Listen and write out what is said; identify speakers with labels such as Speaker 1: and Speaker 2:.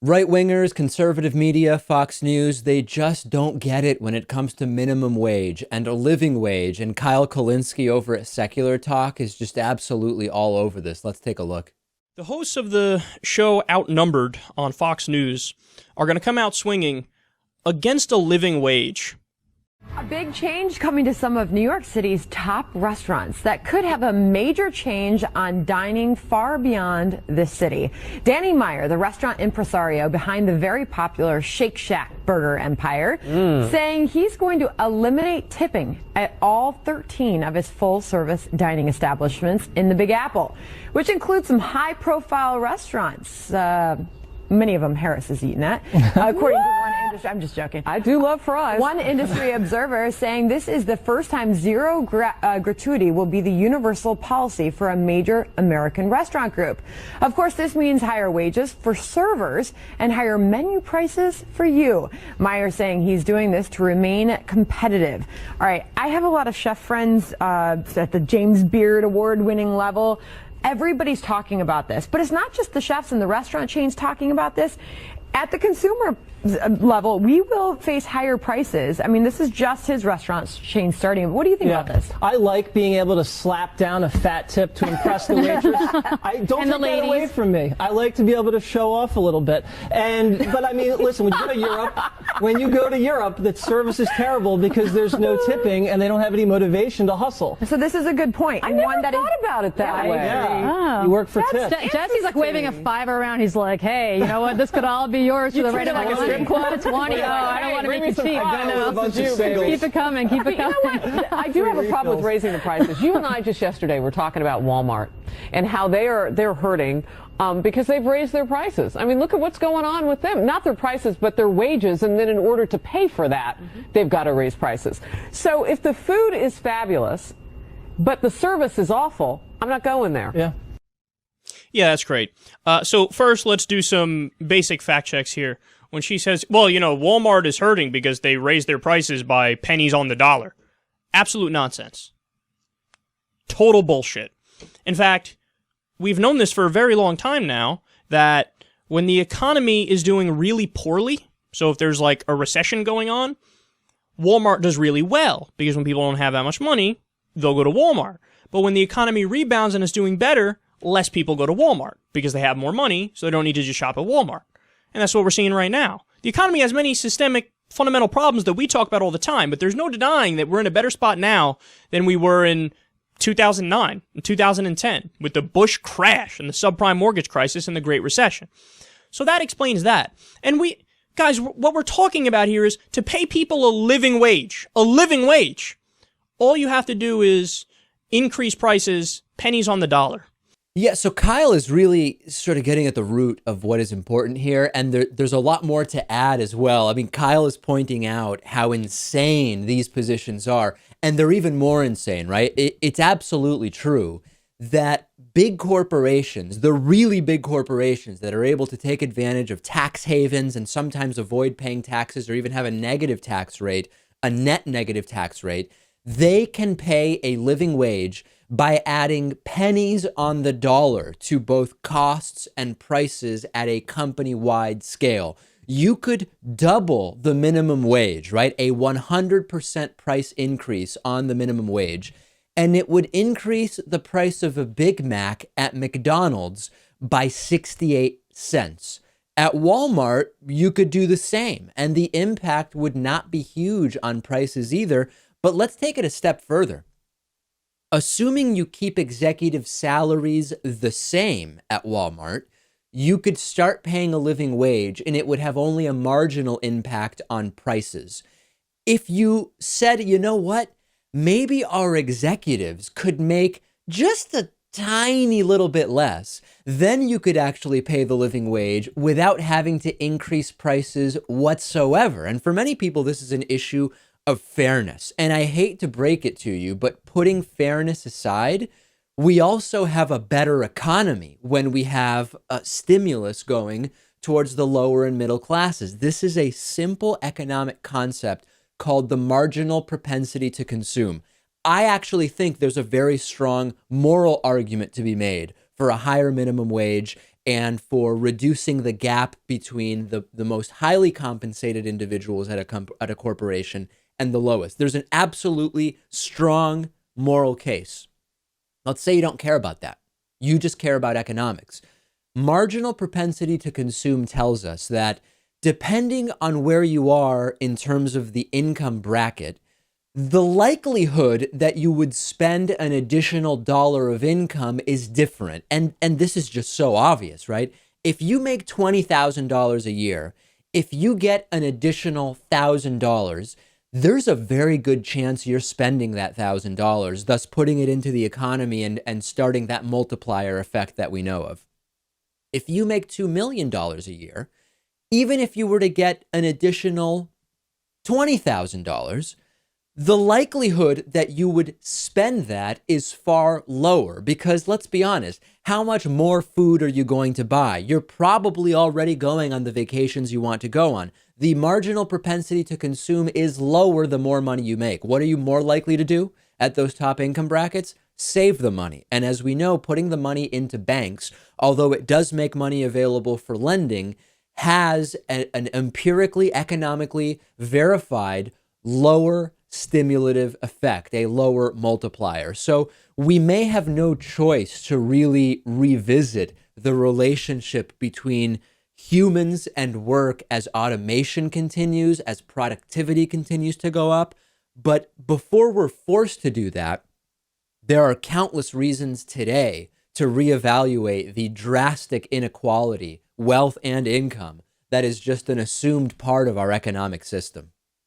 Speaker 1: Right-wingers, conservative media, Fox News, they just don't get it when it comes to minimum wage and a living wage. And Kyle Kulinski over at Secular Talk is just absolutely all over this. Let's take a look.
Speaker 2: The hosts of the show Outnumbered on Fox News are going to come out swinging against a living wage.
Speaker 3: A big change coming to some of New York City's top restaurants that could have a major change on dining far beyond the city. Danny Meyer, the restaurant impresario behind the very popular Shake Shack burger empire, saying he's going to eliminate tipping at all 13 of his full-service dining establishments in the Big Apple, which includes some high-profile restaurants. Many of them Harris has eaten at, according to one industry. I'm just joking.
Speaker 4: I do love fries.
Speaker 3: One industry observer saying this is the first time zero gratuity will be the universal policy for a major American restaurant group. Of course, this means higher wages for servers and higher menu prices for you. Meyer saying he's doing this to remain competitive. All right, I have a lot of chef friends at the James Beard award-winning level. Everybody's talking about this, but it's not just the chefs and the restaurant chains talking about this. At the consumer level, we will face higher prices. I mean, this is just his restaurant chain starting. What do you think about this?
Speaker 4: I like being able to slap down a fat tip to impress the waitress. I don't take that away from me. I like to be able to show off a little bit. But I mean, listen, when you go to Europe, the service is terrible because there's no tipping and they don't have any motivation to hustle.
Speaker 3: So this is a good point.
Speaker 4: I never thought about it that way.
Speaker 5: Oh.
Speaker 4: You work for tips.
Speaker 5: Jesse's like waving a $5 around. He's like, hey, you know what? This could all be yours for the rate of like a quota 20. Oh, I don't want to make it cheap. Keep it coming. Keep it coming.
Speaker 4: You know what? I do have a problem with raising the prices. You and I just yesterday were talking about Walmart and how they're hurting because they've raised their prices. I mean, look at what's going on with them. Not their prices, but their wages. And then in order to pay for that, they've got to raise prices. So if the food is fabulous, but the service is awful, I'm not going there.
Speaker 1: Yeah.
Speaker 2: Yeah, that's great. So first, let's do some basic fact checks here. When she says, well, you know, Walmart is hurting because they raised their prices by pennies on the dollar. Absolute nonsense. Total bullshit. In fact, we've known this for a very long time now, that when the economy is doing really poorly, so if there's like a recession going on, Walmart does really well, because when people don't have that much money, they'll go to Walmart. But when the economy rebounds and is doing better, less people go to Walmart, because they have more money, so they don't need to just shop at Walmart. And that's what we're seeing right now. The economy has many systemic, fundamental problems that we talk about all the time, but there's no denying that we're in a better spot now than we were in 2009 and 2010 with the Bush crash and the subprime mortgage crisis and the Great Recession. So that explains that. And guys, what we're talking about here is to pay people a living wage. A living wage. All you have to do is increase prices, pennies on the dollar.
Speaker 1: Yeah, so Kyle is really sort of getting at the root of what is important here, and there's a lot more to add as well. I mean, Kyle is pointing out how insane these positions are, and they're even more insane, right? It's absolutely true that big corporations, the really big corporations that are able to take advantage of tax havens and sometimes avoid paying taxes or even have a negative tax rate, a net negative tax rate, they can pay a living wage by adding pennies on the dollar to both costs and prices at a company-wide scale. You could double the minimum wage, right? A 100% price increase on the minimum wage, and it would increase the price of a Big Mac at McDonald's by 68 cents. At Walmart, you could do the same, and the impact would not be huge on prices either. But let's take it a step further. Assuming you keep executive salaries the same at Walmart, you could start paying a living wage and it would have only a marginal impact on prices. If you said, you know what, maybe our executives could make just a tiny little bit less, then you could actually pay the living wage without having to increase prices whatsoever. And for many people, this is an issue of fairness. And I hate to break it to you, but putting fairness aside, we also have a better economy when we have a stimulus going towards the lower and middle classes. This is a simple economic concept called the marginal propensity to consume. I actually think there's a very strong moral argument to be made for a higher minimum wage and for reducing the gap between the most highly compensated individuals at a corporation and the lowest. There's an absolutely strong moral case. Let's say you don't care about that. You just care about economics. Marginal propensity to consume tells us that depending on where you are in terms of the income bracket, the likelihood that you would spend an additional dollar of income is different. And this is just so obvious, right? If you make $20,000 a year, if you get an additional $1,000, there's a very good chance you're spending that $1,000, thus putting it into the economy and starting that multiplier effect that we know of. If you make $2 million a year, even if you were to get an additional $20,000, the likelihood that you would spend that is far lower because, let's be honest, how much more food are you going to buy? You're probably already going on the vacations you want to go on. The marginal propensity to consume is lower the more money you make. What are you more likely to do at those top income brackets? Save the money. And as we know, putting the money into banks, although it does make money available for lending, has an empirically, economically verified lower stimulative effect, a lower multiplier. So we may have no choice to really revisit the relationship between humans and work as automation continues, as productivity continues to go up. But before we're forced to do that, there are countless reasons today to reevaluate the drastic inequality, wealth and income, that is just an assumed part of our economic system.